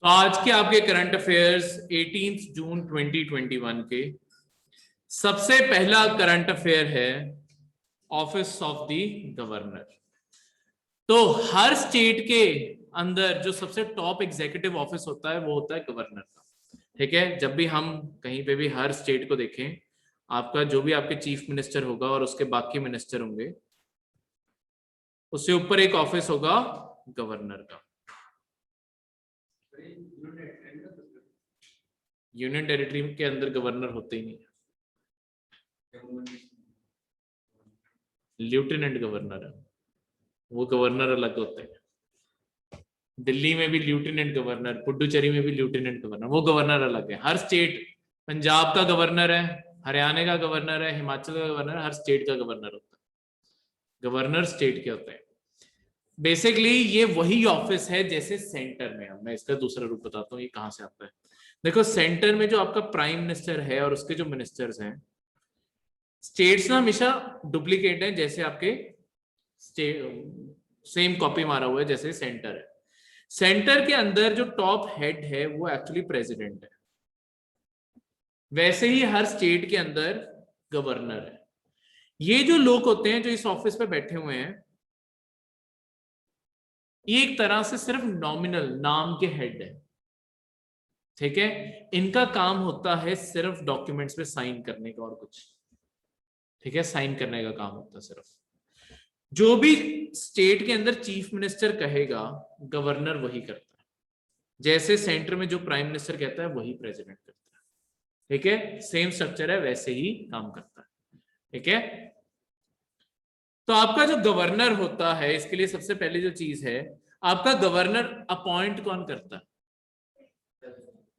तो आज के आपके करंट अफेयर्स 18 जून 2021 के सबसे पहला करंट अफेयर है ऑफिस ऑफ द गवर्नर। तो हर स्टेट के अंदर जो सबसे टॉप एग्जीक्यूटिव ऑफिस होता है वो होता है गवर्नर का। ठीक है, जब भी हम कहीं पे भी हर स्टेट को देखें, आपका जो भी आपके चीफ मिनिस्टर होगा और उसके बाकी मिनिस्टर होंगे, उससे ऊपर एक ऑफिस होगा गवर्नर का। यूनियन टेरिटरी के अंदर गवर्नर होते ही नहीं, लेफ्टिनेंट गवर्नर है, वो गवर्नर अलग होते हैं। दिल्ली में भी लेफ्टिनेंट गवर्नर, पुडुचेरी में भी लेफ्टिनेंट गवर्नर, वो गवर्नर अलग है। हर स्टेट, पंजाब का गवर्नर है, हरियाणा का गवर्नर है, हिमाचल का गवर्नर, हर स्टेट का गवर्नर होता है। गवर्नर स्टेट के होते हैं। बेसिकली ये वही ऑफिस है जैसे सेंटर में। मैं इसका दूसरा रूप बताता हूँ ये कहां से आता है। देखो, सेंटर में जो आपका प्राइम मिनिस्टर है और उसके जो मिनिस्टर्स हैं, स्टेट्स ना हमेशा डुप्लीकेट है, जैसे आपके सेम कॉपी मारा हुआ है जैसे सेंटर है। सेंटर के अंदर जो टॉप हेड है वो एक्चुअली प्रेसिडेंट है, वैसे ही हर स्टेट के अंदर गवर्नर है। ये जो लोग होते हैं जो इस ऑफिस पे बैठे हुए हैं, ये एक तरह से सिर्फ नॉमिनल नाम के हेड है। ठीक है, इनका काम होता है सिर्फ डॉक्यूमेंट्स पे साइन करने का और कुछ। ठीक है, साइन करने का काम होता है सिर्फ। जो भी स्टेट के अंदर चीफ मिनिस्टर कहेगा, गवर्नर वही करता है। जैसे सेंटर में जो प्राइम मिनिस्टर कहता है वही प्रेसिडेंट करता है। ठीक है, सेम स्ट्रक्चर है, वैसे ही काम करता है। ठीक है, तो आपका जो गवर्नर होता है, इसके लिए सबसे पहले जो चीज है, आपका गवर्नर अपॉइंट कौन करता है?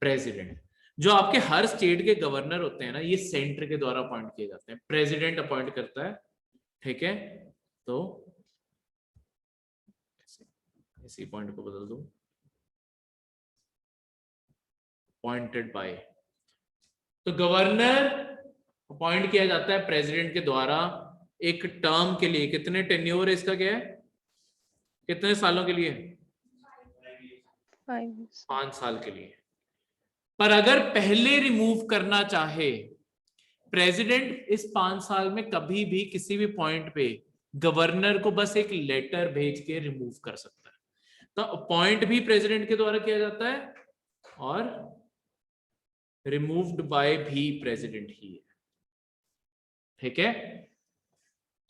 प्रेसिडेंट। जो आपके हर स्टेट के गवर्नर होते हैं ना, ये सेंटर के द्वारा अपॉइंट किए जाते हैं, प्रेसिडेंट अपॉइंट करता है। ठीक है, तो इसी पॉइंट को बदल दो, अपॉइंटेड बाय। तो गवर्नर अपॉइंट किया जाता है प्रेसिडेंट के द्वारा एक टर्म के लिए। कितने टेन्योर है इसका, क्या है, कितने सालों के लिए? 5 साल के लिए। पर अगर पहले रिमूव करना चाहे प्रेसिडेंट, इस 5 साल में कभी भी किसी भी पॉइंट पे गवर्नर को बस एक लेटर भेज के रिमूव कर सकता है। तो अपॉइंट भी प्रेसिडेंट के द्वारा किया जाता है और रिमूव्ड बाय भी प्रेसिडेंट ही है। ठीक है,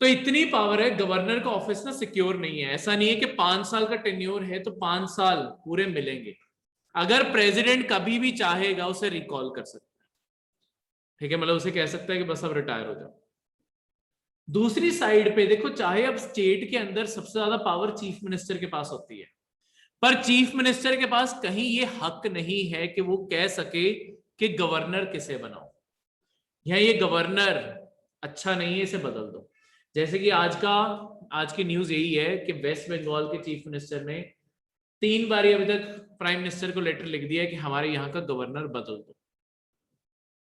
तो इतनी पावर है। गवर्नर का ऑफिस ना सिक्योर नहीं है। ऐसा नहीं है कि 5 साल का टेन्योर है तो 5 साल पूरे मिलेंगे। अगर प्रेसिडेंट कभी भी चाहेगा उसे रिकॉल कर सकता है। ठीक है, मतलब उसे कह सकता है कि बस अब रिटायर हो जाओ। दूसरी साइड पे देखो, चाहे अब स्टेट के अंदर सबसे ज्यादा पावर चीफ मिनिस्टर के पास होती है, पर चीफ मिनिस्टर के पास कहीं ये हक नहीं है कि वो कह सके कि गवर्नर किसे बनाओ, या ये गवर्नर अच्छा नहीं है, इसे बदल दो। जैसे कि आज की न्यूज यही है कि वेस्ट बंगाल के चीफ मिनिस्टर ने 3 बार अभी तक प्राइम मिनिस्टर को लेटर लिख दिया कि हमारे यहाँ का गवर्नर बदल दो,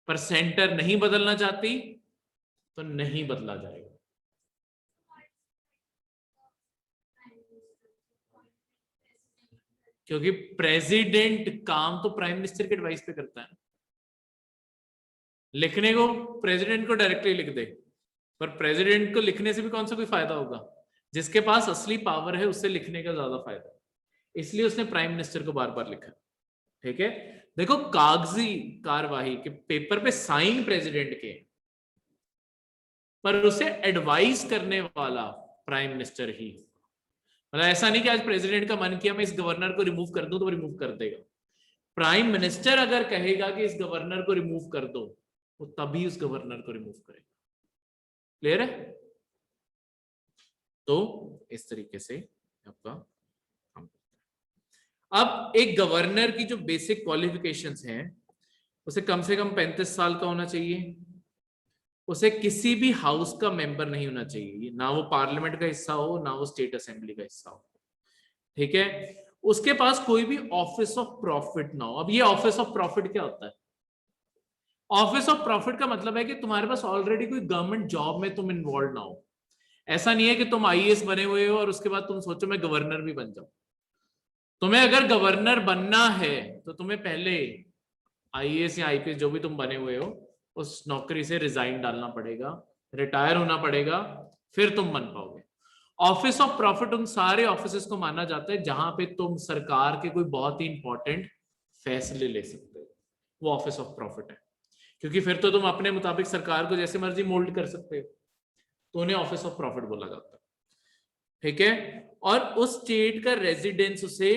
पर सेंटर नहीं बदलना चाहती तो नहीं बदला जाएगा। क्योंकि प्रेसिडेंट काम तो प्राइम मिनिस्टर के एडवाइस पे करता है। लिखने को प्रेसिडेंट को डायरेक्टली लिख दे, पर प्रेसिडेंट को लिखने से भी कौन सा कोई फायदा होगा? जिसके पास असली पावर है उससे लिखने का ज्यादा फायदा है, इसलिए उसने प्राइम मिनिस्टर को बार बार लिखा। ठीक है, देखो, कागजी कार्यवाही के पेपर पे साइन प्रेसिडेंट के, पर उसे एडवाइस करने वाला प्राइम मिनिस्टर ही। मतलब ऐसा नहीं कि आज प्रेसिडेंट का मन किया मैं इस गवर्नर को रिमूव कर दूं तो रिमूव कर देगा। प्राइम मिनिस्टर अगर कहेगा कि इस गवर्नर को रिमूव कर दो, वो तभी उस गवर्नर को रिमूव करेगा। क्लियर है? तो इस तरीके से आपका काम करता है। अब एक गवर्नर की जो बेसिक क्वालिफिकेशंस हैं, उसे कम से कम 35 साल का होना चाहिए। उसे किसी भी हाउस का मेंबर नहीं होना चाहिए, ना वो पार्लियामेंट का हिस्सा हो, ना वो स्टेट असेंबली का हिस्सा हो। ठीक है, उसके पास कोई भी ऑफिस ऑफ प्रॉफिट ना हो। अब ये ऑफिस ऑफ प्रॉफिट क्या होता है? ऑफिस ऑफ प्रॉफिट का मतलब है कि तुम्हारे पास ऑलरेडी कोई गवर्नमेंट जॉब में तुम इन्वॉल्व ना हो। ऐसा नहीं है कि तुम आईएएस बने हुए हो और उसके बाद तुम सोचो मैं गवर्नर भी बन जाऊं। तुम्हें अगर गवर्नर बनना है तो तुम्हें पहले आईएएस या आईपीएस जो भी तुम बने हुए हो उस नौकरी से रिजाइन डालना पड़ेगा, रिटायर होना पड़ेगा, फिर तुम बन पाओगे। ऑफिस ऑफ प्रॉफिट उन सारे ऑफिसेस को माना जाता है जहां पे तुम सरकार के कोई बहुत ही इंपॉर्टेंट फैसले ले सकते हो, वो ऑफिस ऑफ प्रॉफिट है। क्योंकि फिर तो तुम अपने मुताबिक सरकार को जैसे मर्जी मोल्ड कर सकते हो, तो उन्हें ऑफिस ऑफ प्रॉफिट बोला जाता है। ठीक है, और उस स्टेट का रेजिडेंस उसे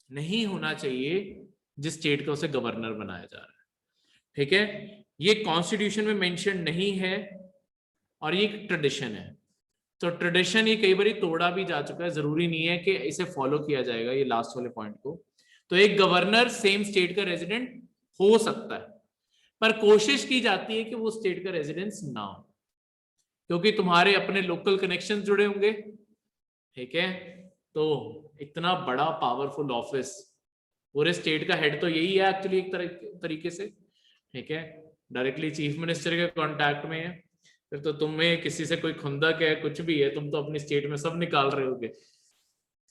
नहीं होना चाहिए जिस स्टेट का उसे गवर्नर बनाया जा रहा है। ठीक है, ये कॉन्स्टिट्यूशन में मेंशन नहीं है और ये एक ट्रेडिशन है। तो ट्रेडिशन ये कई बार तोड़ा भी जा चुका है, जरूरी नहीं है कि इसे फॉलो किया जाएगा, ये लास्ट वाले पॉइंट को। तो एक गवर्नर सेम स्टेट का रेजिडेंट हो सकता है, पर कोशिश की जाती है कि वो स्टेट का रेजिडेंस ना हो, क्योंकि तुम्हारे अपने लोकल कनेक्शन जुड़े होंगे। ठीक है, तो इतना बड़ा पावरफुल ऑफिस, पूरे स्टेट का हेड तो यही है एक्चुअली एक तरीके से। ठीक है, डायरेक्टली चीफ मिनिस्टर के कांटेक्ट में है, फिर तो तुम्हें किसी से कोई खुंदक है कुछ भी है, तुम तो अपनी स्टेट में सब निकाल रहे होगे।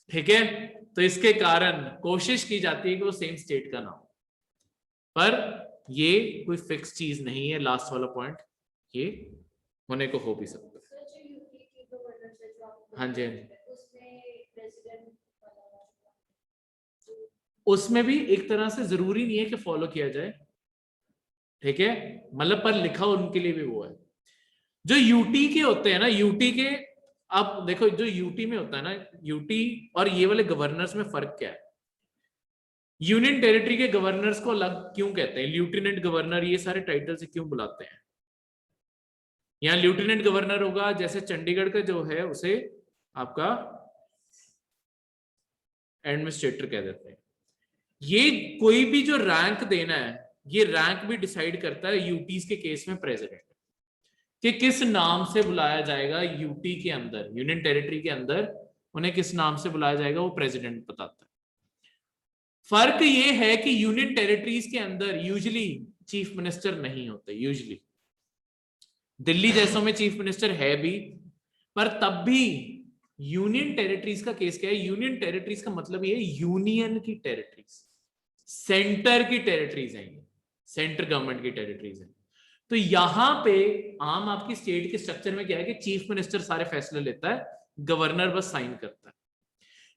ठीक है, तो इसके कारण कोशिश की जाती है कि वो सेम स्टेट का ना हो, पर ये कोई फिक्स चीज नहीं है। लास्ट वाला पॉइंट, ये होने को हो भी सकता है। हाँ जी, उसमें भी एक तरह से जरूरी नहीं है कि फॉलो किया जाए। ठीक है, मतलब पर लिखा उनके लिए भी वो है। जो यूटी के होते हैं ना, यूटी के, आप देखो जो यूटी में होता है ना, यूटी और ये वाले गवर्नर्स में फर्क क्या है। यूनियन टेरिटरी के गवर्नर्स को अलग क्यों कहते हैं, लेफ्टिनेंट गवर्नर, ये सारे टाइटल से क्यों बुलाते हैं। यहाँ लेफ्टिनेंट गवर्नर होगा, जैसे चंडीगढ़ का जो है उसे आपका एडमिनिस्ट्रेटर कह देते हैं। ये कोई भी जो रैंक देना है, ये रैंक भी डिसाइड करता है यूटीज के केस में प्रेसिडेंट, कि किस नाम से बुलाया जाएगा यूटी के अंदर, यूनियन टेरिटरी के अंदर उन्हें किस नाम से बुलाया जाएगा, वो प्रेसिडेंट बताता है। फर्क ये है कि यूनियन टेरिटरीज के अंदर यूजुअली चीफ मिनिस्टर नहीं होते, यूजुअली दिल्ली जैसों में चीफ मिनिस्टर है भी, पर तब भी यूनियन टेरिटरीज का केस क्या है, यूनियन टेरिटरीज का मतलब ये यूनियन की टेरिटरीज, सेंटर की टेरिटरीज है, सेंट्रल गवर्नमेंट की टेरिटरीज है। तो यहां पे आम आपकी स्टेट के स्ट्रक्चर में क्या है कि चीफ मिनिस्टर सारे फैसले लेता है, गवर्नर बस साइन करता है।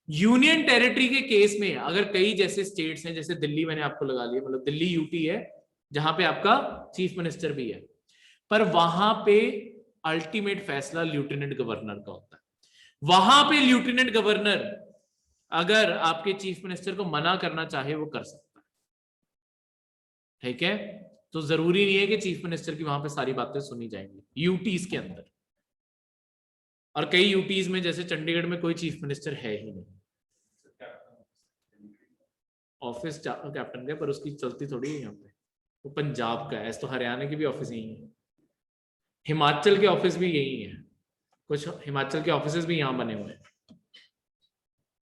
यूनियन टेरिटरी के केस में अगर कई जैसे स्टेट्स हैं, जैसे दिल्ली मैंने आपको लगा लिया, मतलब दिल्ली यूटी है जहां पे आपका चीफ मिनिस्टर भी है, पर वहां पे अल्टीमेट फैसला लेफ्टिनेंट गवर्नर का होता है। वहां पे लेफ्टिनेंट गवर्नर अगर आपके चीफ मिनिस्टर को मना करना चाहे वो कर सकता है। ठीक है, तो जरूरी नहीं है कि चीफ मिनिस्टर की वहां पे सारी बातें सुनी जाएंगी यूटीज के अंदर। और कई यूटीज में जैसे चंडीगढ़ में कोई चीफ मिनिस्टर है ही नहीं, ऑफिस कैप्टन का, पर उसकी चलती थोड़ी है यहाँ पे, वो पंजाब का है, तो हरियाणा की भी ऑफिस यही है, हिमाचल के ऑफिस भी यही है, कुछ हिमाचल के ऑफिस भी यहाँ बने हुए हैं।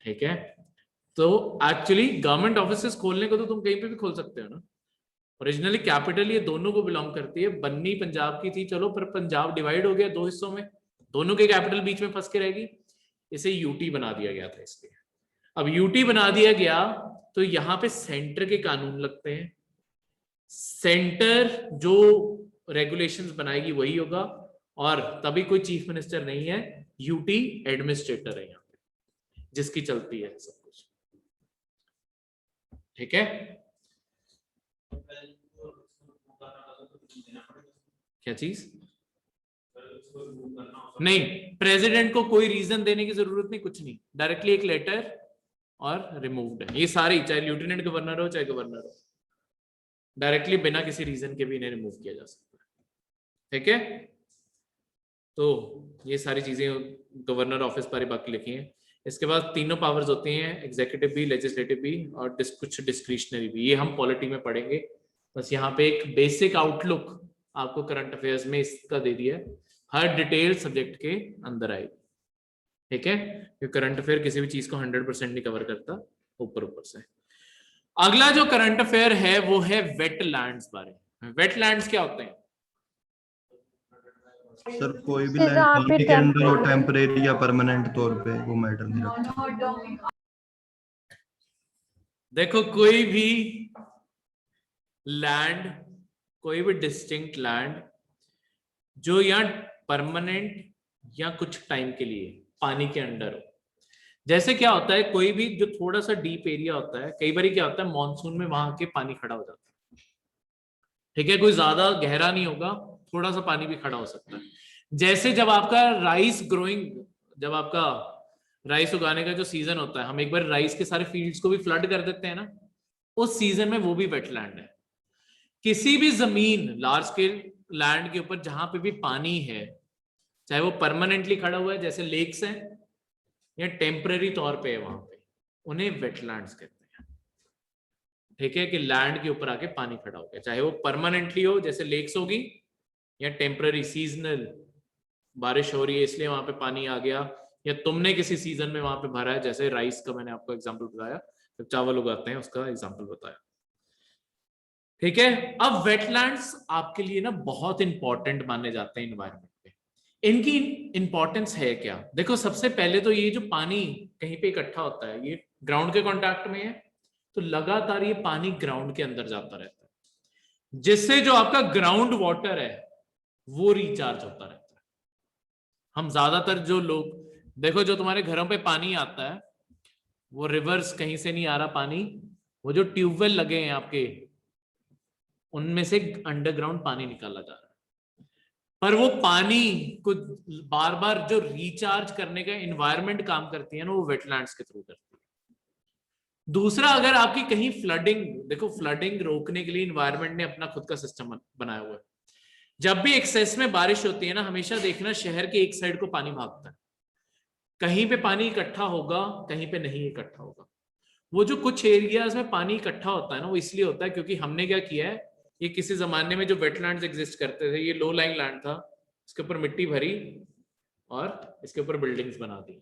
ठीक है, तो एक्चुअली गवर्नमेंट ऑफिस खोलने को तो तुम कहीं पे भी खोल सकते हो ना। ओरिजिनली कैपिटल ये दोनों को बिलोंग करती है, बन्नी पंजाब की थी चलो, पर पंजाब डिवाइड हो गया दो हिस्सों में, दोनों के कैपिटल बीच में फंस के रहेगी, इसे यूटी बना दिया गया था इसलिए। अब यूटी बना दिया गया तो यहाँ पे सेंटर के कानून लगते हैं, सेंटर जो रेगुलेशंस बनाएगी वही होगा, और तभी कोई चीफ मिनिस्टर नहीं है, यूटी एडमिनिस्ट्रेटर है यहाँ पे जिसकी चलती है सब कुछ। ठीक है, क्या चीज नहीं, प्रेसिडेंट को कोई रीजन देने की जरूरत नहीं, कुछ नहीं, डायरेक्टली एक लेटर और रिमूव्ड है ये सारी, चाहे लेफ्टिनेंट गवर्नर हो चाहे गवर्नर हो, डायरेक्टली बिना किसी रीजन के भी इन्हें रिमूव किया जा सकता है। ठीक है, तो ये सारी चीजें गवर्नर ऑफिस पर बाकी लिखी हैं। इसके बाद तीनों पावर्स होती हैं, एग्जीक्यूटिव भी, लेजिस्लेटिव भी और कुछ डिस्क्रिशनरी भी, ये हम पॉलिटी में पढ़ेंगे। बस यहाँ पे एक बेसिक आउटलुक आपको करंट अफेयर्स में इसका दे दिया है, हर डिटेल सब्जेक्ट के अंदर आएगी। ठीक है, क्योंकि करंट अफेयर किसी भी चीज को 100% नहीं कवर करता, ऊपर ऊपर से। अगला जो करंट अफेयर है वो है वेटलैंड्स बारे में। वेटलैंड्स क्या होते हैं सर? कोई भी लैंड लीकेंड हो टेम्परेरी या परमानेंट तौर पे, वो मैटर नहीं रखता। देखो कोई भी लैंड, कोई भी डिस्टिंक्ट लैंड जो यहाँ परमानेंट या कुछ टाइम के लिए पानी के अंडर हो, जैसे क्या होता है कोई भी जो थोड़ा सा डीप एरिया होता है, कई बार क्या होता है मॉनसून में वहां के पानी खड़ा हो जाता है, ठीक है, कोई ज्यादा गहरा नहीं होगा, थोड़ा सा पानी भी खड़ा हो सकता है। जैसे जब आपका राइस ग्रोइंग, जब आपका राइस उगाने का जो सीजन होता है, हम एक बार राइस के सारे फील्ड्स को भी फ्लड कर देते हैं ना, उस सीजन में वो भी वेटलैंड है। किसी भी जमीन लार्ज स्केल लैंड के ऊपर जहां पे भी पानी है, चाहे वो परमानेंटली खड़ा हुआ है जैसे लेक्स हैं, या टेम्पररी तौर पे है वहां पे, उन्हें वेटलैंड्स कहते हैं। ठीक है, कि लैंड के ऊपर आके पानी खड़ा हो गया, चाहे वो परमानेंटली हो जैसे लेक्स होगी, या टेम्पररी सीजनल, बारिश हो रही है इसलिए वहां पे पानी आ गया, या तुमने किसी सीजन में वहां पे भरा है, जैसे राइस का मैंने आपको एग्जांपल बताया, जब चावल उगाते हैं उसका एग्जांपल बताया। ठीक है, अब वेटलैंड्स आपके लिए ना बहुत इंपॉर्टेंट माने जाते हैं इन्वायरमेंट में। इनकी इंपॉर्टेंस है क्या? देखो सबसे पहले तो ये जो पानी कहीं पे इकट्ठा होता है, ये ग्राउंड के कांटेक्ट में है, तो लगातार ये पानी ग्राउंड के अंदर जाता रहता है, जिससे जो आपका ग्राउंड वाटर है वो रिचार्ज होता रहता है। हम ज्यादातर जो लोग देखो, जो तुम्हारे घरों पे पानी आता है वो रिवर्स कहीं से नहीं आ रहा पानी, वो जो ट्यूबवेल लगे हैं आपके, उनमें से अंडरग्राउंड पानी निकाला जा रहा है। पर वो पानी को बार बार जो रिचार्ज करने का एनवायरनमेंट काम करती है ना, वो वेटलैंड्स के थ्रू करती है। दूसरा, अगर आपकी कहीं फ्लडिंग, देखो फ्लडिंग रोकने के लिए एनवायरनमेंट ने अपना खुद का सिस्टम बनाया हुआ है। जब भी एक्सेस में बारिश होती है ना, हमेशा देखना शहर के एक साइड को पानी भागता है, कहीं पे पानी इकट्ठा होगा, कहीं पे नहीं इकट्ठा होगा। वो जो कुछ एरियाज में पानी इकट्ठा होता है ना, वो इसलिए होता है क्योंकि हमने क्या किया है, ये किसी जमाने में जो वेटलैंड्स एग्जिस्ट करते थे, ये लो लाइंग लैंड था, इसके ऊपर मिट्टी भरी और इसके ऊपर बिल्डिंग्स बना दी।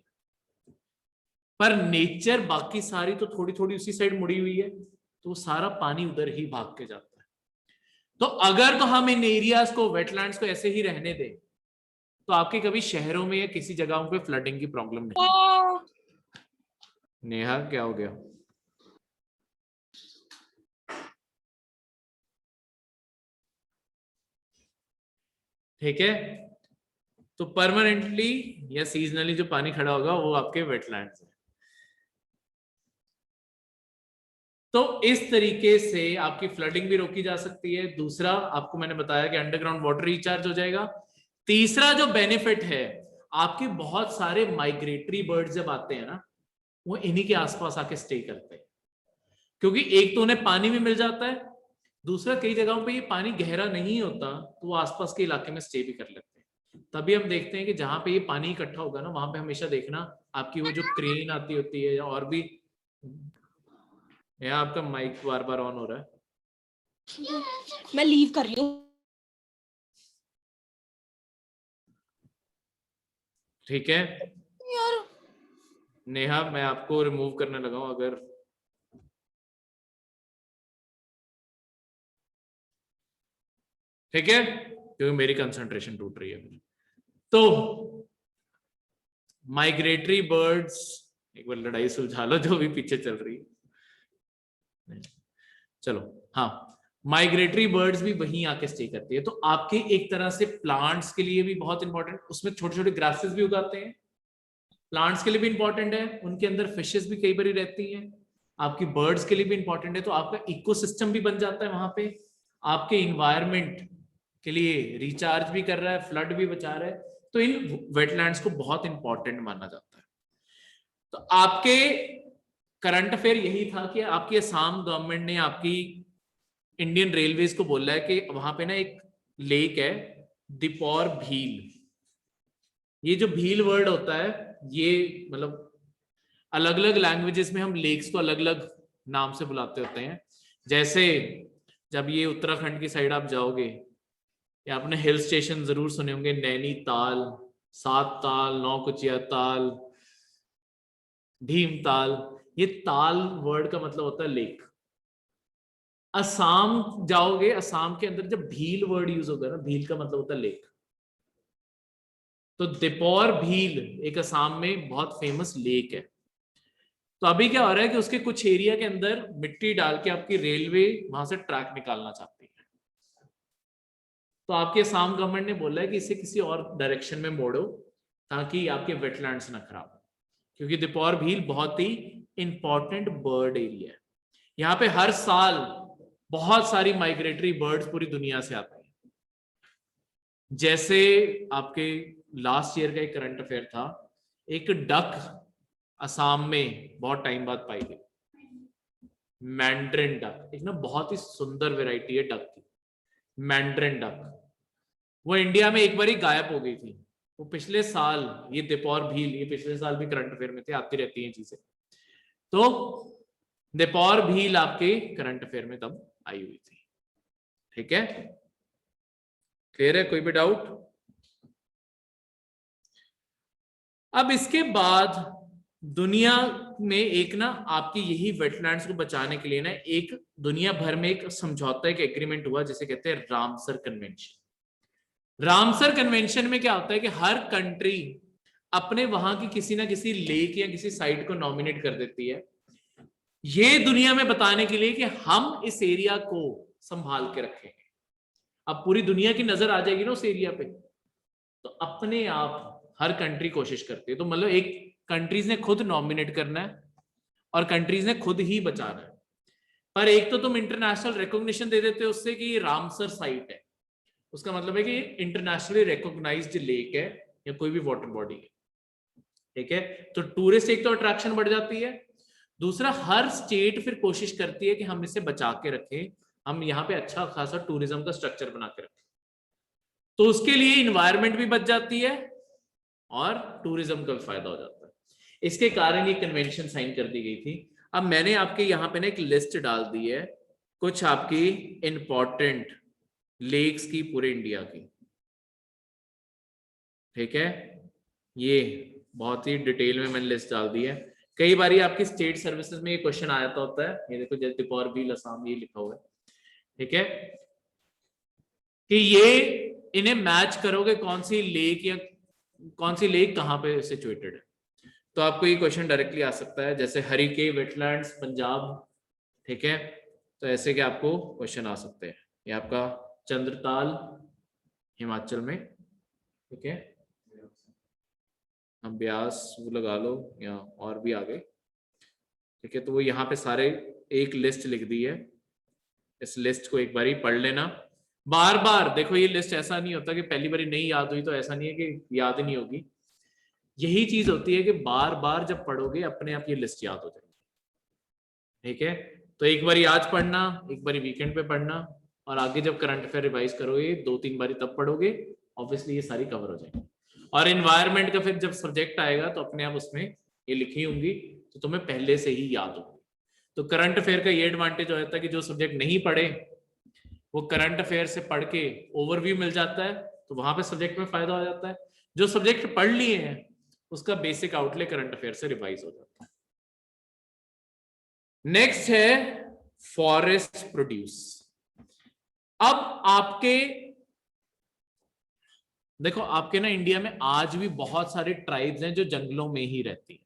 पर नेचर बाकी सारी तो थोड़ी थोड़ी उसी साइड मुड़ी हुई है, तो वो सारा पानी उधर ही भाग के जाता है। तो अगर तो हम इन एरियाज को, वेटलैंड्स को ऐसे ही रहने दें, तो आपके कभी शहरों में या किसी जगहों पे फ्लडिंग की प्रॉब्लम नहीं। नेहा क्या हो गया? ठीक है, तो परमानेंटली या सीजनली जो पानी खड़ा होगा वो आपके वेटलैंड्स है। तो इस तरीके से आपकी फ्लडिंग भी रोकी जा सकती है। दूसरा, आपको मैंने बताया कि अंडरग्राउंड वाटर रिचार्ज हो जाएगा। तीसरा जो बेनिफिट है, आपके बहुत सारे माइग्रेटरी बर्ड्स जब आते हैं ना, वो इन्हीं के आसपास आके स्टे करते हैं, क्योंकि एक तो उन्हें पानी भी मिल जाता है, दूसरा कई जगहों पे ये पानी गहरा नहीं होता, तो वो आसपास के इलाके में स्टे भी कर लेते हैं। तभी हम देखते हैं कि जहां पे ये पानी इकट्ठा होगा ना, वहां पे हमेशा देखना आपकी वो जो क्रेन आती होती है, या और भी, यहाँ आपका माइक बार बार ऑन हो रहा है, मैं लीव कर रही हूँ। ठीक है यार नेहा, मैं आपको रिमूव करने लगा हूं अगर, ठीक है, क्योंकि मेरी कंसंट्रेशन टूट रही है। तो माइग्रेटरी बर्ड्स, एक बार लड़ाई सुलझा लो जो भी पीछे चल रही है, चलो, हाँ, माइग्रेटरी बर्ड्स भी वहीं आके स्टे करती है। तो आपके एक तरह से प्लांट्स के लिए भी बहुत इंपॉर्टेंट, उसमें छोटे छोटे ग्रासेस भी उगाते हैं, प्लांट्स के लिए भी इंपॉर्टेंट है, उनके अंदर फिशेस भी कई बार रहती हैं, आपकी बर्ड्स के लिए भी इंपॉर्टेंट है। तो आपका इकोसिस्टम भी बन जाता है वहां पे, आपके इन्वायरमेंट के लिए रिचार्ज भी कर रहा है, फ्लड भी बचा रहा है। तो इन वेटलैंड्स को बहुत इंपॉर्टेंट माना जाता है। तो आपके करंट अफेयर यही था कि आपकी असम गवर्नमेंट ने आपकी इंडियन रेलवेज को बोला है कि वहां पे ना एक लेक है, दीपौर भील। ये जो भील वर्ड होता है, ये मतलब अलग अलग लैंग्वेजेस में हम लेक्स को अलग अलग नाम से बुलाते होते हैं। जैसे जब ये उत्तराखंड की साइड आप जाओगे, या आपने हिल स्टेशन जरूर सुने होंगे, नैनीताल, सात ताल, नौकुचिया ताल, भीमताल, ये ताल वर्ड का मतलब होता है लेक। असम जाओगे, असम के अंदर जब भील वर्ड यूज होगा ना, भील का मतलब होता है लेक। तो दीपौर भील एक असम में बहुत फेमस लेक है। तो अभी क्या हो रहा है कि उसके कुछ एरिया के अंदर मिट्टी डाल के आपकी रेलवे वहां से ट्रैक निकालना चाहती है। तो आपके असम गवर्नमेंट ने बोला है कि इसे किसी और डायरेक्शन में मोड़ो ताकि आपके वेटलैंड्स ना खराब हो, क्योंकि दीपौर भील बहुत ही इंपॉर्टेंट बर्ड एरिया है। यहाँ पे हर साल बहुत सारी माइग्रेटरी बर्ड्स पूरी दुनिया से आते हैं। जैसे आपके लास्ट ईयर का एक करंट अफेयर था, एक डक असम में बहुत टाइम बाद पाई गई, मैंड्रिन डक, एक ना बहुत ही सुंदर वैरायटी है डक की, मैंड्रिन डक। वो इंडिया में एक बार ही गायब हो गई थी। वो पिछले साल, ये दीपौर भील, ये पिछले साल भी करंट अफेयर में थे, आती रहती हैं चीजें। तो दीपौर भील आपके करंट अफेयर में तब आई हुई थी। ठीक है, क्लियर है? कोई भी डाउट? अब इसके बाद दुनिया में एक ना आपकी यही वेटलैंड्स को बचाने के लिए ना एक दुनिया भर में एक समझौता, एक एग्रीमेंट हुआ जिसे कहते हैं रामसर कन्वेंशन। रामसर कन्वेंशन में क्या होता है कि हर कंट्री अपने वहां की किसी ना किसी लेक या किसी साइट को नॉमिनेट कर देती है, ये दुनिया में बताने के लिए कि हम इस एरिया को संभाल के रखेंगे। अब पूरी दुनिया की नजर आ जाएगी ना उस एरिया पे, तो अपने आप हर कंट्री कोशिश करती है। तो मतलब एक कंट्रीज ने खुद नॉमिनेट करना है और कंट्रीज ने खुद ही बचाना है। पर एक तो तुम इंटरनेशनल रिकॉग्निशन दे देते हो उससे कि ये रामसर साइट है, उसका मतलब है कि इंटरनेशनली रिकॉग्नाइज्ड लेक है या कोई भी वाटर बॉडी है। ठीक है, तो टूरिस्ट एक तो अट्रैक्शन बढ़ जाती है, दूसरा हर स्टेट फिर कोशिश करती है कि हम इसे बचा के रखें, हम यहाँ पे अच्छा खासा टूरिज्म का स्ट्रक्चर बना के रखें। तो उसके लिए इन्वायरमेंट भी बच जाती है और टूरिज्म का फायदा हो जाता है। इसके कारण ये कन्वेंशन साइन कर दी गई थी। अब मैंने आपके यहाँ पे ना एक लिस्ट डाल दी है कुछ आपकी इंपॉर्टेंट लेक्स की पूरे इंडिया की। ठीक है, ये बहुत ही डिटेल में मैंने लिस्ट डाल दी है। कई बार आपकी स्टेट सर्विसेज में ये क्वेश्चन आया होता है, ये देखो जैसे दीपौर भील असम ये लिखा हुआ है। ठीक है, कि ये इन्हें मैच करोगे कौन सी लेक या कौन सी लेक कहां पे सिचुएटेड है, तो आपको ये क्वेश्चन डायरेक्टली आ सकता है, जैसे हरिके वेटलैंड्स पंजाब। ठीक है, तो ऐसे के आपको क्वेश्चन आ सकते हैं। ये आपका चंद्रताल हिमाचल में। ठीक है, हम ब्यास वो लगा लो या और भी आगे। ठीक है, तो वो यहाँ पे सारे एक लिस्ट लिख दी है, इस लिस्ट को एक बार ही पढ़ लेना। बार बार देखो, ये लिस्ट ऐसा नहीं होता कि पहली बार नहीं याद हुई तो ऐसा नहीं है कि याद ही नहीं होगी। यही चीज होती है कि बार बार जब पढ़ोगे अपने आप ये लिस्ट याद हो जाएगी। ठीक है, तो एक बार आज पढ़ना, एक बार वीकेंड पे पढ़ना, और आगे जब करंट अफेयर रिवाइज करोगे 2-3 बार तब पढ़ोगे, ऑब्वियसली ये सारी कवर हो जाएगी। और एनवायरमेंट का फिर जब सब्जेक्ट आएगा तो अपने आप उसमें ये लिखी होंगी तो तुम्हें पहले से ही याद होगी। तो करंट अफेयर का ये एडवांटेज हो जाता है कि जो सब्जेक्ट नहीं पढ़े वो करंट अफेयर से पढ़ के ओवरव्यू मिल जाता है, तो वहां पे सब्जेक्ट में फायदा हो जाता है। जो सब्जेक्ट पढ़ लिए हैं उसका बेसिक आउटले करंट अफेयर से रिवाइज हो जाता है। नेक्स्ट है फॉरेस्ट प्रोड्यूस। अब आपके देखो, आपके ना इंडिया में आज भी बहुत सारे ट्राइब्स हैं जो जंगलों में ही रहती हैं।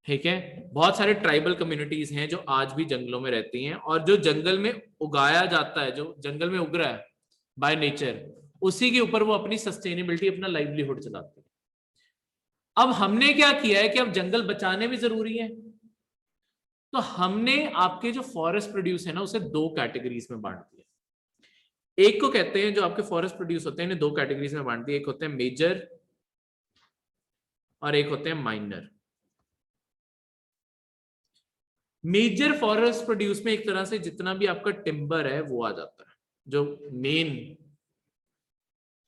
ठीक है, बहुत सारे ट्राइबल कम्युनिटीज हैं जो आज भी जंगलों में रहती हैं, और जो जंगल में उगाया जाता है, जो जंगल में उग रहा है बाय नेचर, उसी के ऊपर वो अपनी सस्टेनेबिलिटी, अपना लाइवलीहुड चलाते हैं। अब हमने क्या किया है कि अब जंगल बचाने भी जरूरी है, तो हमने आपके जो फॉरेस्ट प्रोड्यूस है ना उसे 2 कैटेगरीज में बांट दिया। एक को कहते हैं, जो आपके फॉरेस्ट प्रोड्यूस होते हैं इन्हें 2 कैटेगरीज में बांट दिया, एक होते हैं मेजर और एक होते हैं माइनर। मेजर फॉरेस्ट प्रोड्यूस में एक तरह से जितना भी आपका टिम्बर है वो आ जाता है, जो मेन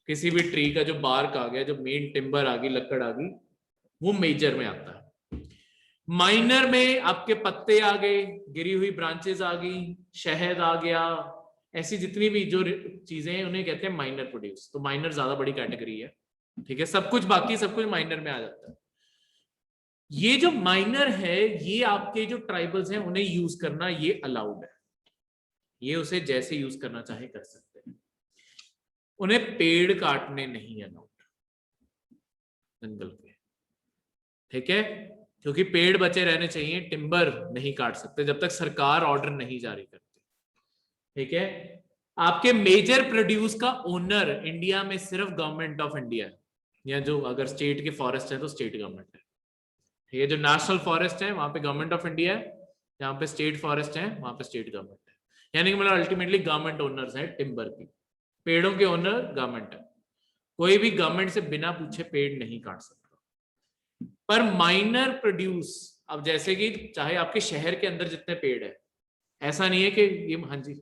किसी भी ट्री का जो बार्क आ गया, जो मेन टिम्बर आ गई, लकड़ आ गई, वो मेजर में आता है। माइनर में आपके पत्ते आ गए, गिरी हुई ब्रांचेस आ गई, शहद आ गया, ऐसी जितनी भी जो चीजें हैं उन्हें कहते हैं माइनर प्रोड्यूस। तो माइनर ज्यादा बड़ी कैटेगरी है। ठीक है, सब कुछ बाकी सब कुछ माइनर में आ जाता है। ये जो माइनर है ये आपके जो ट्राइबल्स हैं उन्हें यूज करना ये अलाउड है, ये उसे जैसे यूज करना चाहे कर सकते हैं। उन्हें पेड़ काटने नहीं अलाउड जंगल के। ठीक है, क्योंकि पेड़ बचे रहने चाहिए, टिम्बर नहीं काट सकते जब तक सरकार ऑर्डर नहीं जारी करती। ठीक है, आपके मेजर प्रोड्यूस का ओनर इंडिया में सिर्फ गवर्नमेंट ऑफ इंडिया है, या जो अगर स्टेट के फॉरेस्ट है तो स्टेट गवर्नमेंट है। ठीक है, जो नेशनल फॉरेस्ट है वहां पे गवर्नमेंट ऑफ इंडिया है, जहां पे स्टेट फॉरेस्ट है वहां पे स्टेट गवर्नमेंट है। यानी कि मतलब अल्टीमेटली गवर्नमेंट ओनर्स है टिम्बर की, पेड़ों के ओनर गवर्नमेंट है। कोई भी गवर्नमेंट से बिना पूछे पेड़ नहीं काट सकता। पर माइनर प्रोड्यूस, अब जैसे कि चाहे आपके शहर के अंदर जितने पेड़ है, ऐसा नहीं है कि ये, हाँ जी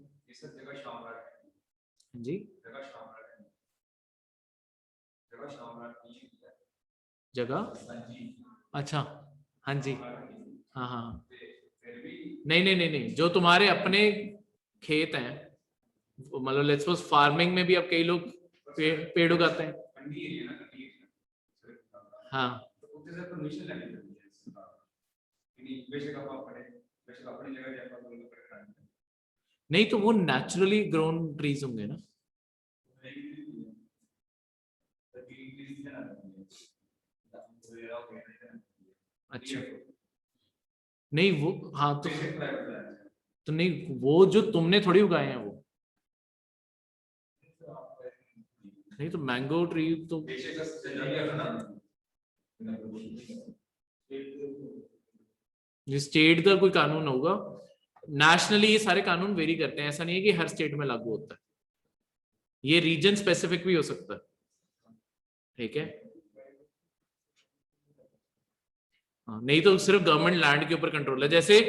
जी, जगह, अच्छा, हाँ जी, हाँ हाँ, नहीं नहीं नहीं नहीं, जो तुम्हारे अपने खेत हैं, मतलब लेट्स सपोज फार्मिंग में भी अब कई लोग पेड़ उगाते हैं। हाँ, नहीं तो वो नेचुरली ग्रोन ट्रीज होंगे ना। अच्छा, नहीं वो, हाँ तो नहीं, वो जो तुमने थोड़ी उगाए हैं वो, नहीं तो मैंगो ट्री तो स्टेट का कोई कानून होगा, नेशनली ये सारे कानून वेरी करते हैं, ऐसा नहीं है कि हर स्टेट में लागू होता है, ये रीजन स्पेसिफिक भी हो सकता है। ठीक है, हाँ, नहीं तो सिर्फ गवर्नमेंट लैंड के ऊपर कंट्रोल है। जैसे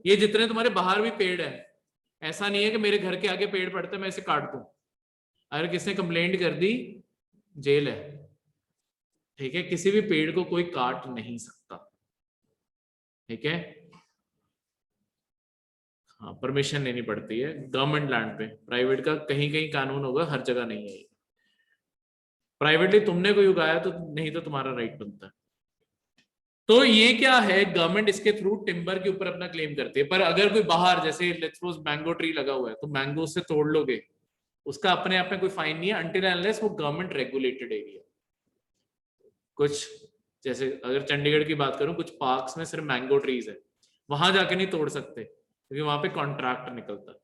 ये जितने तुम्हारे बाहर भी पेड़ है, ऐसा नहीं है कि मेरे घर के आगे पेड़ पड़ते मैं इसे काट दूं, अगर किसने कंप्लेंट कर दी जेल है। ठीक है, किसी भी पेड़ को कोई काट नहीं सकता। ठीक है, हाँ, परमिशन लेनी पड़ती है गवर्नमेंट लैंड पे, प्राइवेट का कहीं कहीं कानून होगा, हर जगह नहीं है। प्राइवेटली तुमने कोई उगाया तो नहीं, तो तुम्हारा राइट बनता है। तो ये क्या है, गवर्नमेंट इसके थ्रू टिम्बर के ऊपर अपना क्लेम करती है। पर अगर कोई बाहर, जैसे लेट्स सपोज मैंगो ट्री लगा हुआ है, तो मैंगो से तोड़ लोगे, उसका अपने आप में कोई फाइन नहीं है, अनटिल अनलेस वो गवर्नमेंट रेगुलेटेड एरिया। कुछ जैसे अगर चंडीगढ़ की बात करूं, कुछ पार्क्स में सिर्फ मैंगो ट्रीज है, वहां जाके नहीं तोड़ सकते क्योंकि वहां पे कॉन्ट्रैक्ट निकलता है,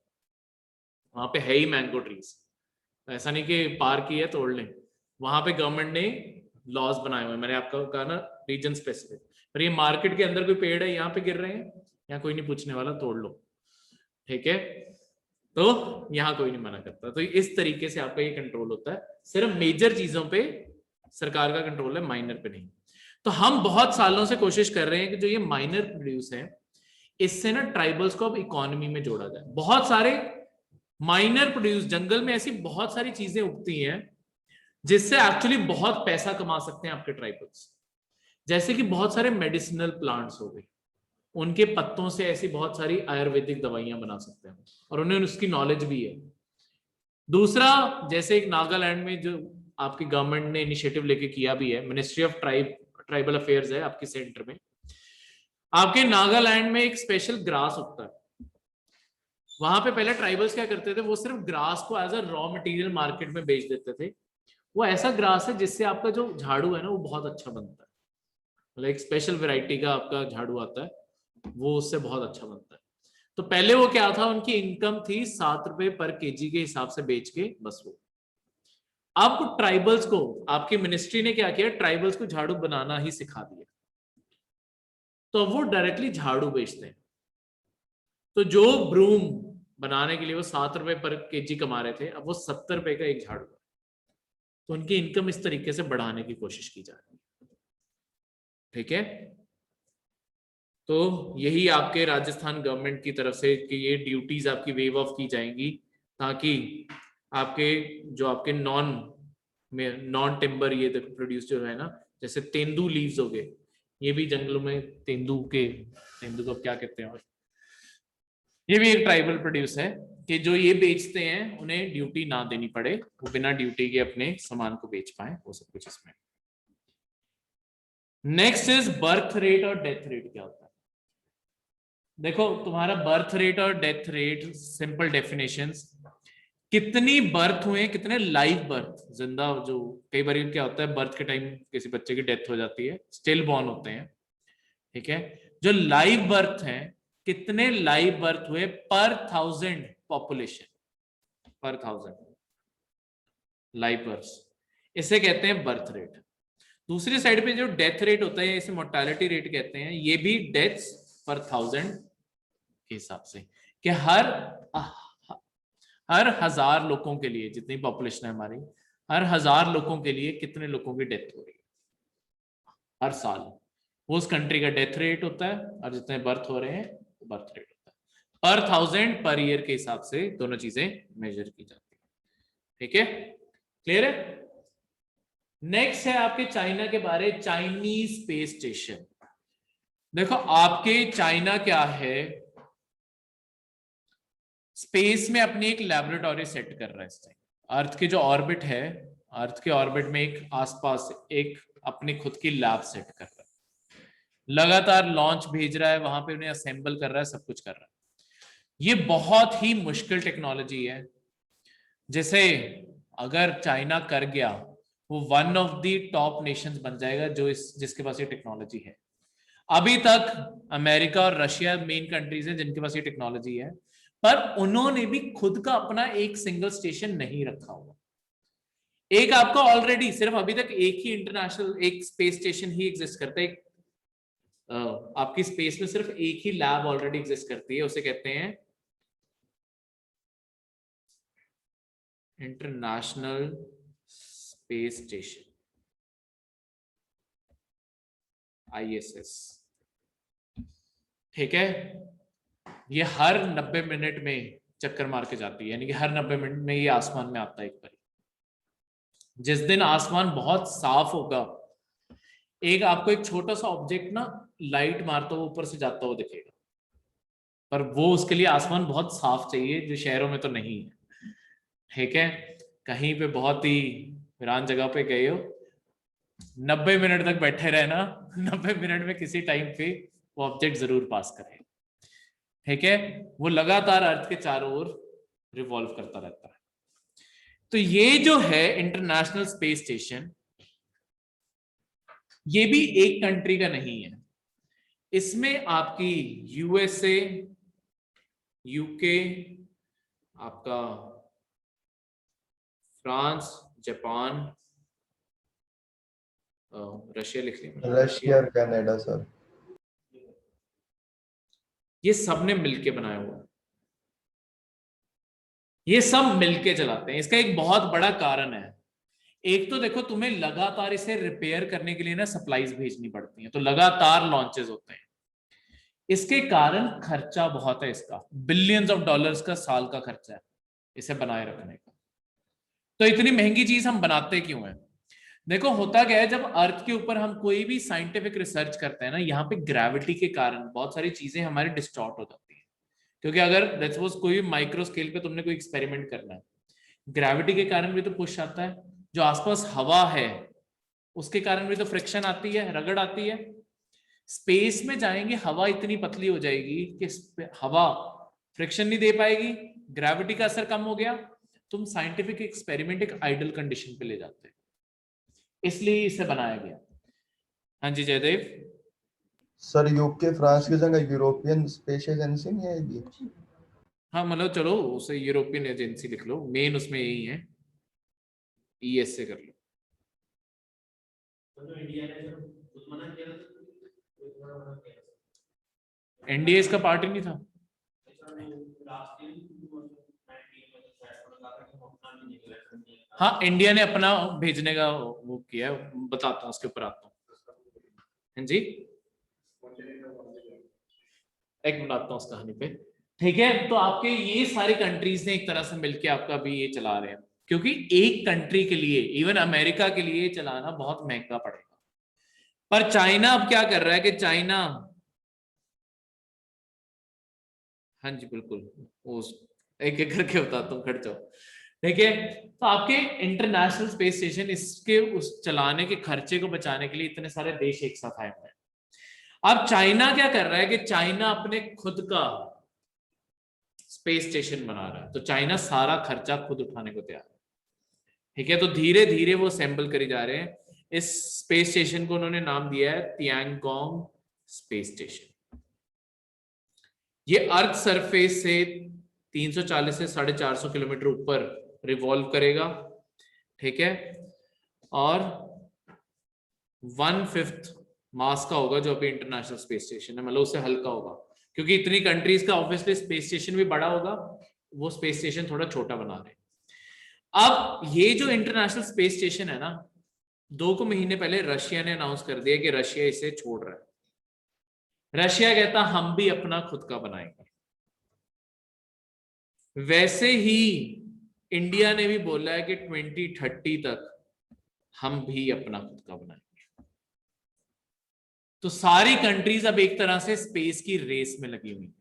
वहां पे है ही मैंगो ट्रीज। ऐसा नहीं कि पार्क ही है तोड़ लें, वहां पे गवर्नमेंट ने लॉज बनाए हुए हैं, मैंने आपको कहा ना रीजन स्पेसिफिक। पर ये मार्केट के अंदर कोई पेड़ है यहाँ पे गिर रहे हैं, यहाँ कोई नहीं पूछने वाला, तोड़ लो। ठीक है, तो यहाँ कोई नहीं मना करता। तो इस तरीके से आपका ये कंट्रोल होता है, सिर्फ मेजर चीजों पे सरकार का कंट्रोल है, माइनर पे नहीं। तो हम बहुत सालों से कोशिश कर रहे हैं कि जो ये माइनर प्रोड्यूस है, इससे ना ट्राइबल्स को अब इकोनॉमी में जोड़ा जाए। बहुत सारे माइनर प्रोड्यूस, जंगल में ऐसी बहुत सारी चीजें उगती हैं जिससे एक्चुअली बहुत पैसा कमा सकते हैं आपके ट्राइबल्स। जैसे कि बहुत सारे मेडिसिनल प्लांट्स हो गए, उनके पत्तों से ऐसी बहुत सारी आयुर्वेदिक दवाइयां बना सकते हैं, और उन्हें उसकी नॉलेज भी है। दूसरा, जैसे एक नागालैंड में जो आपकी गवर्नमेंट ने इनिशिएटिव लेके किया भी है, मिनिस्ट्री ऑफ ट्राइबल अफेयर्स है आपके सेंटर में, आपके नागालैंड में एक स्पेशल ग्रास उगता है। वहां पे पहले ट्राइबल्स क्या करते थे, वो सिर्फ ग्रास को as a raw material market में बेच देते थे। वो ऐसा ग्रास है जिससे आपका जो झाड़ू है ना वो बहुत अच्छा बनता है, मतलब एक स्पेशल वैरायटी का आपका झाड़ू आता है, वो उससे बहुत अच्छा बनता है। तो पहले वो क्या था, उनकी इनकम थी 7 रुपए पर केजी के हिसाब से बेच के, बस वो। अब ट्राइबल्स को आपकी मिनिस्ट्री ने क्या किया, ट्राइबल्स को झाड़ू बनाना ही सिखा दिया, तो अब वो डायरेक्टली झाड़ू बेचते हैं। तो जो ब्रूम बनाने के लिए वो 7 रुपए पर केजी कमा रहे थे, अब वो 70 रुपए का एक झाड़ू है। तो उनकी इनकम इस तरीके से बढ़ाने की कोशिश की जा रही है। ठीक है, तो यही आपके राजस्थान गवर्नमेंट की तरफ से कि ये ड्यूटीज आपकी वेव ऑफ की जाएंगी, ताकि आपके जो आपके नॉन टिम्बर ये प्रोड्यूस जो है ना, जैसे तेंदू लीव्स हो गए, ये भी जंगलों में तेंदू को क्या कहते हैं, और ये भी एक ट्राइबल प्रोड्यूस है कि जो ये बेचते हैं उन्हें ड्यूटी ना देनी पड़े, वो बिना ड्यूटी के अपने सामान को बेच पाए, वो सब कुछ इसमें। नेक्स्ट इज बर्थ रेट और डेथ रेट क्या होता है। देखो तुम्हारा बर्थ रेट और डेथ रेट, सिंपल डेफिनेशंस, कितनी बर्थ हुए, कितने लाइव बर्थ, जिंदा, जो कई बार क्या होता है बर्थ के टाइम किसी बच्चे की डेथ हो जाती है, स्टिल बॉर्न होते हैं, ठीक है, जो लाइव बर्थ हैं, कितने लाइव बर्थ हुए पर 1000 पॉपुलेशन, पर 1000 लाइव बर्थ, इसे कहते हैं बर्थ रेट। दूसरी साइड पे जो डेथ रेट होता है, इसे मोर्टालिटी रेट कहते हैं, ये भी डेथ्स पर 1000 के हिसाब से, कि हर 1000 लोगों के लिए, जितनी पॉपुलेशन है हमारी, हर 1000 लोगों के लिए कितने लोगों की डेथ हो रही है हर साल, वो उस कंट्री का डेथ रेट होता है, और जितने बर्थ हो रहे हैं बर्थ रेट होता है। पर 1000 पर ईयर के हिसाब से दोनों चीजें मेजर की जाती है। ठीक है, क्लियर है। नेक्स्ट है आपके चाइना के बारे, चाइनीज स्पेस स्टेशन। देखो आपके चाइना क्या है, स्पेस में अपनी एक लेबोरेटरी सेट कर रहा है इस टाइम। अर्थ के जो ऑर्बिट है, अर्थ के ऑर्बिट में एक आसपास एक अपनी खुद की लैब सेट कर रहा है, लगातार लॉन्च भेज रहा है, वहां पे उन्हें असेंबल कर रहा है, सब कुछ कर रहा है। ये बहुत ही मुश्किल टेक्नोलॉजी है, जैसे अगर चाइना कर गया, वो one of the top Nations बन जाएगा जो जिसके पास ये टेक्नोलॉजी है। अभी तक अमेरिका और रशिया मेन कंट्रीज हैं जिनके पास ये टेक्नोलॉजी है, पर उन्होंने भी खुद का अपना एक सिंगल स्टेशन नहीं रखा हुआ। एक आपका ऑलरेडी सिर्फ अभी तक एक ही इंटरनेशनल एक स्पेस स्टेशन ही एग्जिस्ट करता है, आपकी स्पेस में सिर्फ एक ही लैब ऑलरेडी एग्जिस्ट करती है, उसे कहते हैं इंटरनेशनल स्पेस स्टेशन, ISS। ठीक है, ये हर 90 मिनट में चक्कर मार के जाती है, यानी कि हर 90 मिनट में ये आसमान में आता है एक बार। जिस दिन आसमान बहुत साफ होगा, एक आपको एक छोटा सा ऑब्जेक्ट ना लाइट मारता हुआ ऊपर से जाता हुआ दिखेगा, पर वो उसके लिए आसमान बहुत साफ चाहिए, जो शहरों में तो नहीं है। ठीक है, कहीं पे बहुत ही वीरान जगह पे गए हो, 90 मिनट तक बैठे रहना, 90 मिनट में किसी टाइम पे वो ऑब्जेक्ट जरूर पास करे। ठीक है, वो लगातार अर्थ के चारों ओर रिवॉल्व करता रहता है। तो ये जो है इंटरनेशनल स्पेस स्टेशन, ये भी एक कंट्री का नहीं है, इसमें आपकी USA, UK, आपका फ्रांस, जापान, रशिया लिख लिया, रशिया और कनाडा सर, ये सब ने मिलके बनाया हुआ है, ये सब मिलके चलाते हैं। इसका एक बहुत बड़ा कारण है, एक तो देखो तुम्हें लगातार इसे रिपेयर करने के लिए ना सप्लाईज भेजनी पड़ती हैं, तो लगातार लॉन्चेस होते हैं, इसके कारण खर्चा बहुत है, इसका बिलियंस ऑफ डॉलर्स का साल का खर्चा है इसे बनाए रखने का। तो इतनी महंगी चीज हम बनाते क्यों हैं? देखो होता क्या है, जब अर्थ के ऊपर हम कोई भी साइंटिफिक रिसर्च करते हैं ना, यहाँ पे ग्रेविटी के कारण बहुत सारी चीजें हमारी डिस्टॉर्ट हो जाती है। क्योंकि अगर लेट्स सपोज कोई माइक्रो स्केल पे तुमने कोई एक्सपेरिमेंट करना है, ग्रेविटी के कारण भी तो पुश आता है, जो आसपास हवा है उसके कारण भी तो फ्रिक्शन आती है, रगड़ आती है। स्पेस में जाएंगे, हवा इतनी पतली हो जाएगी कि हवा फ्रिक्शन नहीं दे पाएगी, ग्रेविटी का असर कम हो गया, तुम साइंटिफिक एक्सपेरिमेंट एक आइडल कंडीशन पे ले जाते हैं, इसलिए इसे बनाया गया। हाँ जी जयदेव। सर यूके फ्रांस की जगह यूरोपियन स्पेस एजेंसी नहीं आएगी? हाँ मतलब चलो उसे यूरोपियन एजेंसी लिख लो, मेन उसमें यही है, ES से कर लो। NDA इसका पार्ट ही नहीं था। हाँ इंडिया ने अपना भेजने का वो किया, बताता हूँ उसके ऊपर आता हूँ। हाँ जी एक बनाता हूँ उस कहानी पे। ठीक है, तो आपके ये सारी कंट्रीज ने एक तरह से मिलके आपका भी ये चला रहे हैं, क्योंकि एक कंट्री के लिए, इवन अमेरिका के लिए चलाना बहुत महंगा पड़ेगा। पर चाइना अब क्या कर रहा है कि चाइना, हाँ जी बिल्कुल, उस एक एक करके बताता हूँ, खड़ जाओ। ठीक है, तो आपके इंटरनेशनल स्पेस स्टेशन, इसके उस चलाने के खर्चे को बचाने के लिए इतने सारे देश एक साथ आए हुए हैं। अब चाइना क्या कर रहा है कि चाइना अपने खुद का स्पेस स्टेशन बना रहा है, तो चाइना सारा खर्चा खुद उठाने को तैयार है। ठीक है, तो धीरे धीरे वो असेंबल करे जा रहे हैं। इस स्पेस स्टेशन को उन्होंने नाम दिया है तियांगोंग स्पेस स्टेशन। ये अर्थ सरफेस से 340 से 450 किलोमीटर ऊपर रिवॉल्व करेगा, ठीक है, और 1/5 मास का होगा जो अभी इंटरनेशनल स्पेस स्टेशन है, मतलब उससे हल्का होगा, क्योंकि इतनी कंट्रीज का ऑब्वियसली स्पेस स्टेशन भी बड़ा होगा, वो स्पेस स्टेशन थोड़ा छोटा बना रहे। अब ये जो इंटरनेशनल स्पेस स्टेशन है ना, 2 महीने पहले रशिया ने अनाउंस कर दिया कि रशिया इसे छोड़ रहा है। रशिया कहता हम भी अपना खुद का बनाएंगे। वैसे ही इंडिया ने भी बोला है कि 2030 तक हम भी अपना खुद का बनाएंगे। तो सारी कंट्रीज अब एक तरह से स्पेस की रेस में लगी हुई है,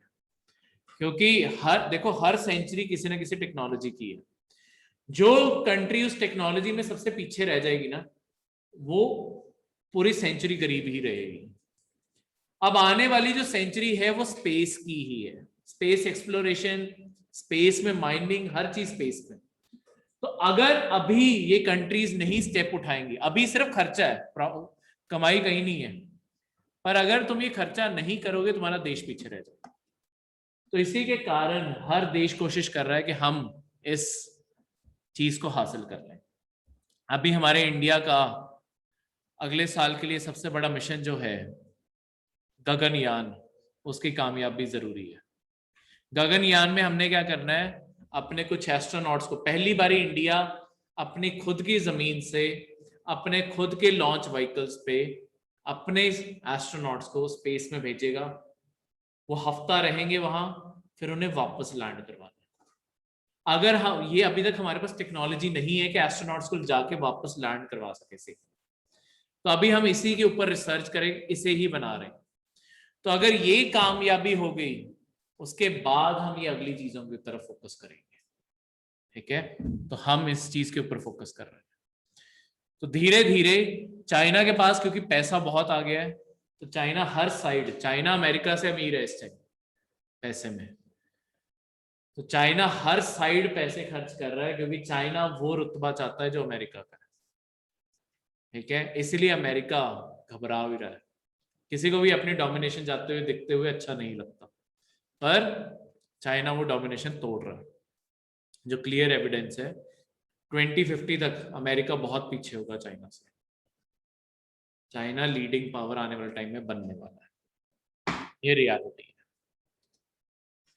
क्योंकि हर सेंचुरी किसी ना किसी टेक्नोलॉजी की है। जो कंट्री उस टेक्नोलॉजी में सबसे पीछे रह जाएगी ना, वो पूरी सेंचुरी गरीब ही रहेगी। अब आने वाली जो सेंचुरी है वो स्पेस की ही है, स्पेस एक्सप्लोरेशन, स्पेस में माइनिंग, हर चीज स्पेस में। तो अगर अभी ये कंट्रीज नहीं स्टेप उठाएंगी, अभी सिर्फ खर्चा है, कमाई कहीं नहीं है, पर अगर तुम ये खर्चा नहीं करोगे तुम्हारा देश पीछे रह जाएगा। तो इसी के कारण हर देश कोशिश कर रहा है कि हम इस चीज को हासिल कर लें। अभी हमारे इंडिया का अगले साल के लिए सबसे बड़ा मिशन जो है गगनयान, उसकी कामयाबी जरूरी है। गगनयान में हमने क्या करना है, अपने कुछ एस्ट्रोनॉट्स को पहली बारी इंडिया अपनी खुद की जमीन से, अपने खुद के लॉन्च व्हीकल्स पे अपने एस्ट्रोनॉट्स को स्पेस में भेजेगा। वो हफ्ता रहेंगे वहां, फिर उन्हें वापस लैंड करवाना। अगर हम ये अभी तक हमारे पास टेक्नोलॉजी नहीं है कि एस्ट्रोनॉट्स को जाके वापस लैंड करवा सके से, तो अभी हम इसी के ऊपर रिसर्च करें, इसे ही बना रहे हैं। तो अगर ये कामयाबी हो गई, उसके बाद हम ये अगली चीजों की तरफ फोकस करेंगे, ठीक है। तो हम इस चीज के ऊपर फोकस कर रहे हैं। तो धीरे धीरे चाइना के पास क्योंकि पैसा बहुत आ गया है, तो चाइना हर साइड, चाइना अमेरिका से अमीर है इस टाइम पैसे में, तो चाइना हर साइड पैसे खर्च कर रहा है, क्योंकि चाइना वो रुतबा चाहता है जो अमेरिका का है, ठीक है। इसलिए अमेरिका घबरा भी रहा है, किसी को भी अपनी डोमिनेशन जाते हुए दिखते हुए अच्छा नहीं लगता, पर चाइना वो डोमिनेशन तोड़ रहा है, जो क्लियर एविडेंस है। 2050 तक अमेरिका बहुत पीछे होगा चाइना से। चाइना लीडिंग पावर आने वाले टाइम में बनने वाला है, ये रियलिटी है,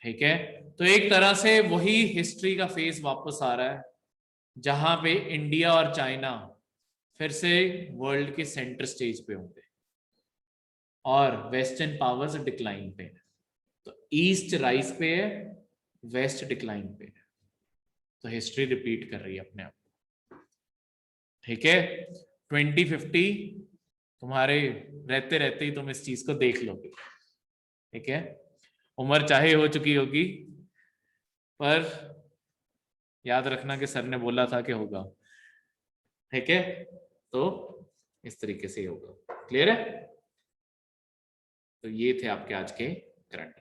ठीक है। तो एक तरह से वही हिस्ट्री का फेज वापस आ रहा है, जहां पे इंडिया और चाइना फिर से वर्ल्ड के सेंटर स्टेज पे होंगे और वेस्टर्न पावर्स डिक्लाइन पे है। तो ईस्ट राइज पे है, वेस्ट डिक्लाइन पे है। तो हिस्ट्री रिपीट कर रही है अपने आप को, ठीक है। 2050 तुम्हारे रहते रहते ही तुम इस चीज को देख लोगे, ठीक है। उम्र चाहे हो चुकी होगी, पर याद रखना कि सर ने बोला था कि होगा, ठीक है। तो इस तरीके से होगा, क्लियर है। तो ये थे आपके आज के करंट